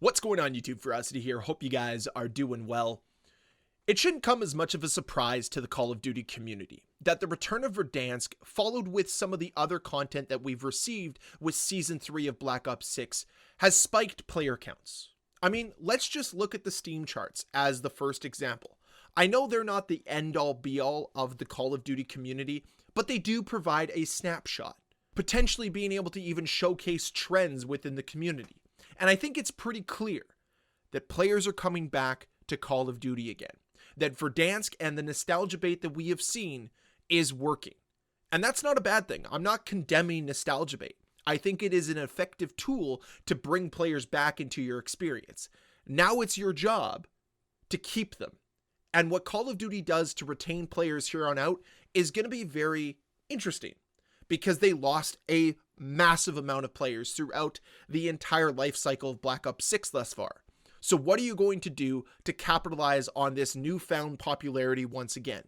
What's going on, YouTube? Ferocity here. Hope you guys are doing well. It shouldn't come as much of a surprise to the Call of Duty community that the return of Verdansk, followed with some of the other content that we've received with Season 3 of Black Ops 6, has spiked player counts. I mean, let's just look at the Steam charts as the first example. I know they're not the end-all be-all of the Call of Duty community, but they do provide a snapshot, potentially being able to even showcase trends within the community. And I think it's pretty clear that players are coming back to Call of Duty again. That Verdansk and the nostalgia bait that we have seen is working. And that's not a bad thing. I'm not condemning nostalgia bait. I think it is an effective tool to bring players back into your experience. Now it's your job to keep them. And what Call of Duty does to retain players here on out is going to be very interesting, because they lost a massive amount of players throughout the entire life cycle of Black Ops 6 thus far. So what are you going to do to capitalize on this newfound popularity once again?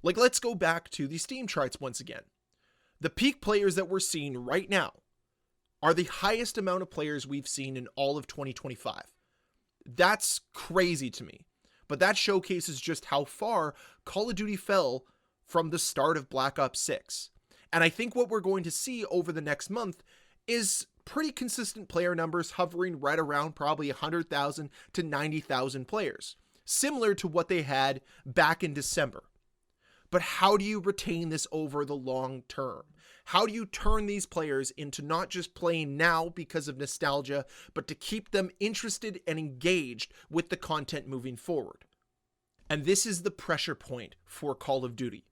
Like, let's go back to the Steam charts once again. The peak players that we're seeing right now are the highest amount of players we've seen in all of 2025. That's crazy to me. But that showcases just how far Call of Duty fell from the start of Black Ops 6. And I think what we're going to see over the next month is pretty consistent player numbers hovering right around probably 100,000 to 90,000 players, similar to what they had back in December. But how do you retain this over the long term? How do you turn these players into not just playing now because of nostalgia, but to keep them interested and engaged with the content moving forward? And this is the pressure point for Call of Duty,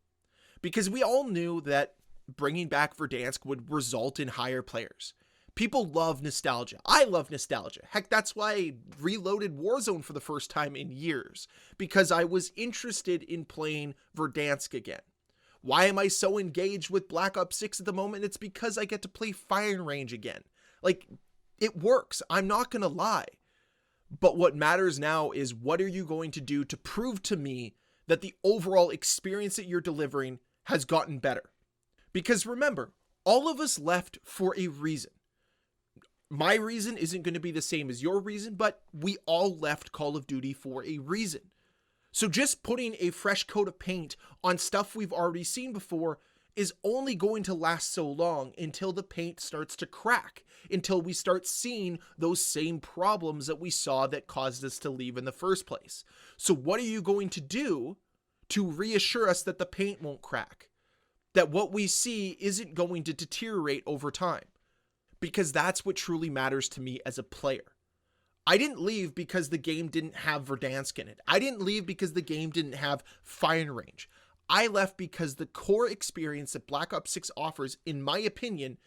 because we all knew that bringing back Verdansk would result in higher players. People love nostalgia. I love nostalgia. Heck, that's why I reloaded Warzone for the first time in years, because I was interested in playing Verdansk again. Why am I so engaged with Black Ops 6 at the moment? It's because I get to play firing range again. Like, it works. I'm not going to lie. But what matters now is, what are you going to do to prove to me that the overall experience that you're delivering has gotten better? Because remember, all of us left for a reason. My reason isn't going to be the same as your reason, but we all left Call of Duty for a reason. So just putting a fresh coat of paint on stuff we've already seen before is only going to last so long until the paint starts to crack, until we start seeing those same problems that we saw that caused us to leave in the first place. So what are you going to do to reassure us that the paint won't crack? That what we see isn't going to deteriorate over time? Because that's what truly matters to me as a player. I didn't leave because the game didn't have Verdansk in it. I didn't leave because the game didn't have firing range. I left because the core experience that Black Ops 6 offers, in my opinion,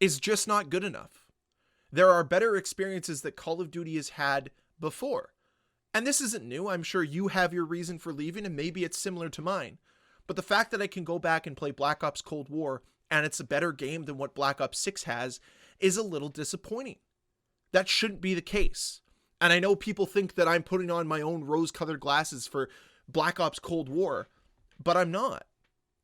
is just not good enough. There are better experiences that Call of Duty has had before. And this isn't new. I'm sure you have your reason for leaving, and maybe it's similar to mine. But the fact that I can go back and play Black Ops Cold War, and it's a better game than what Black Ops 6 has, is a little disappointing. That shouldn't be the case. And I know people think that I'm putting on my own rose-colored glasses for Black Ops Cold War, but I'm not.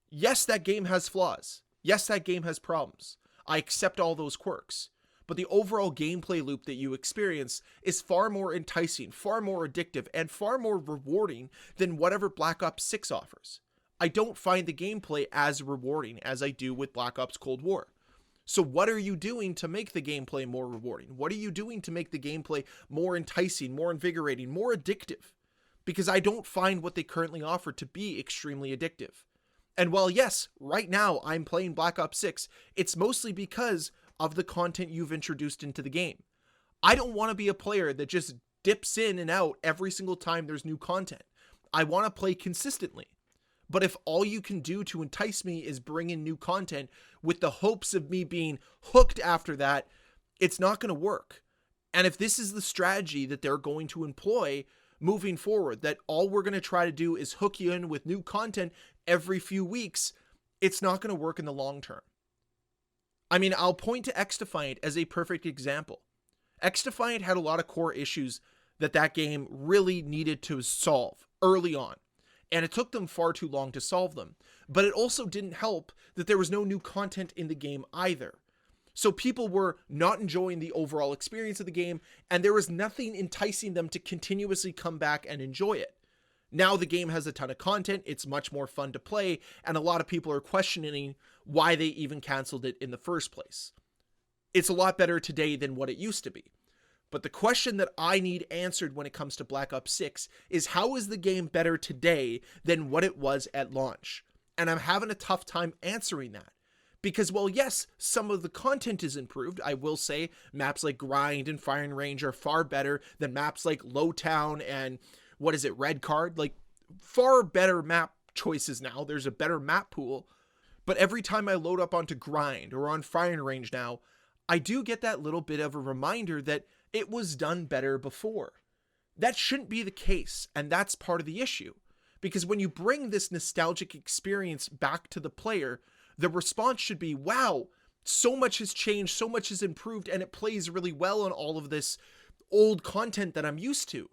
Yes, that game has flaws. Yes, that game has problems. I accept all those quirks. But the overall gameplay loop that you experience is far more enticing, far more addictive, and far more rewarding than whatever Black Ops 6 offers. I don't find the gameplay as rewarding as I do with Black Ops Cold War. So what are you doing to make the gameplay more rewarding? What are you doing to make the gameplay more enticing, more invigorating, more addictive? Because I don't find what they currently offer to be extremely addictive. And while yes, right now I'm playing Black Ops 6, it's mostly because of the content you've introduced into the game. I don't want to be a player that just dips in and out every single time there's new content. I want to play consistently. But if all you can do to entice me is bring in new content with the hopes of me being hooked after that, it's not going to work. And if this is the strategy that they're going to employ moving forward, that all we're going to try to do is hook you in with new content every few weeks, it's not going to work in the long term. I mean, I'll point to X-Defiant as a perfect example. X-Defiant had a lot of core issues that game really needed to solve early on. And it took them far too long to solve them. But it also didn't help that there was no new content in the game either. So people were not enjoying the overall experience of the game, and there was nothing enticing them to continuously come back and enjoy it. Now the game has a ton of content, it's much more fun to play, and a lot of people are questioning why they even canceled it in the first place. It's a lot better today than what it used to be. But the question that I need answered when it comes to Black Ops 6 is, how is the game better today than what it was at launch? And I'm having a tough time answering that. Because, well, yes, some of the content is improved. I will say maps like Grind and Firing Range are far better than maps like Lowtown and, Red Card? Like, far better map choices now. There's a better map pool. But every time I load up onto Grind or on Firing Range now, I do get that little bit of a reminder that it was done better before. That shouldn't be the case, and that's part of the issue. Because when you bring this nostalgic experience back to the player, the response should be, wow, so much has changed, so much has improved, and it plays really well on all of this old content that I'm used to.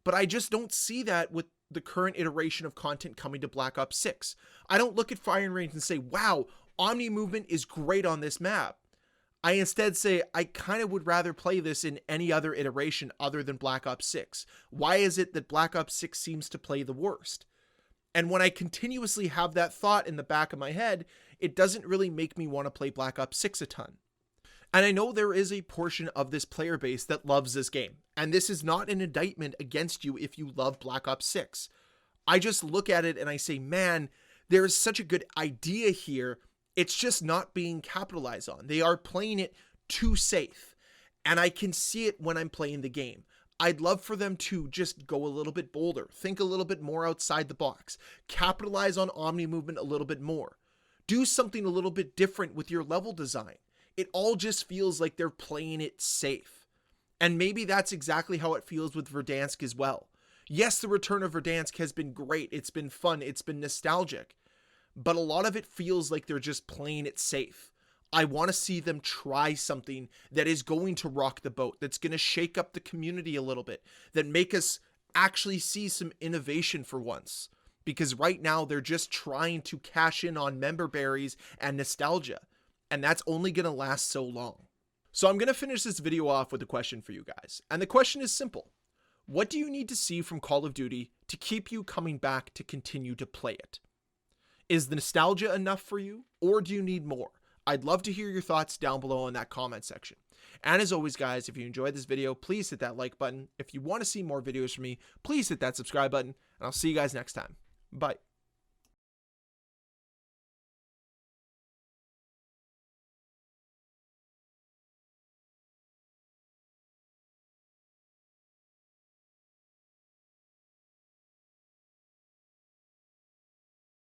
But I just don't see that with the current iteration of content coming to Black Ops 6. I don't look at Firing Range and say, wow, Omni movement is great on this map. I instead say, I kind of would rather play this in any other iteration other than Black Ops 6. Why is it that Black Ops 6 seems to play the worst? And when I continuously have that thought in the back of my head, it doesn't really make me want to play Black Ops 6 a ton. And I know there is a portion of this player base that loves this game. And this is not an indictment against you if you love Black Ops 6. I just look at it and I say, man, there is such a good idea here. It's just not being capitalized on. They are playing it too safe. And I can see it when I'm playing the game. I'd love for them to just go a little bit bolder, think a little bit more outside the box, capitalize on Omni movement a little bit more, do something a little bit different with your level design. It all just feels like they're playing it safe. And maybe that's exactly how it feels with Verdansk as well. Yes, the return of Verdansk has been great. It's been fun. It's been nostalgic. But a lot of it feels like they're just playing it safe. I want to see them try something that is going to rock the boat, that's going to shake up the community a little bit, that make us actually see some innovation for once. Because right now they're just trying to cash in on member berries and nostalgia. And that's only going to last so long. So I'm going to finish this video off with a question for you guys. And the question is simple. What do you need to see from Call of Duty to keep you coming back to continue to play it? Is the nostalgia enough for you, or do you need more? I'd love to hear your thoughts down below in that comment section. And as always, guys, if you enjoyed this video, please hit that like button. If you want to see more videos from me, please hit that subscribe button, and I'll see you guys next time. Bye.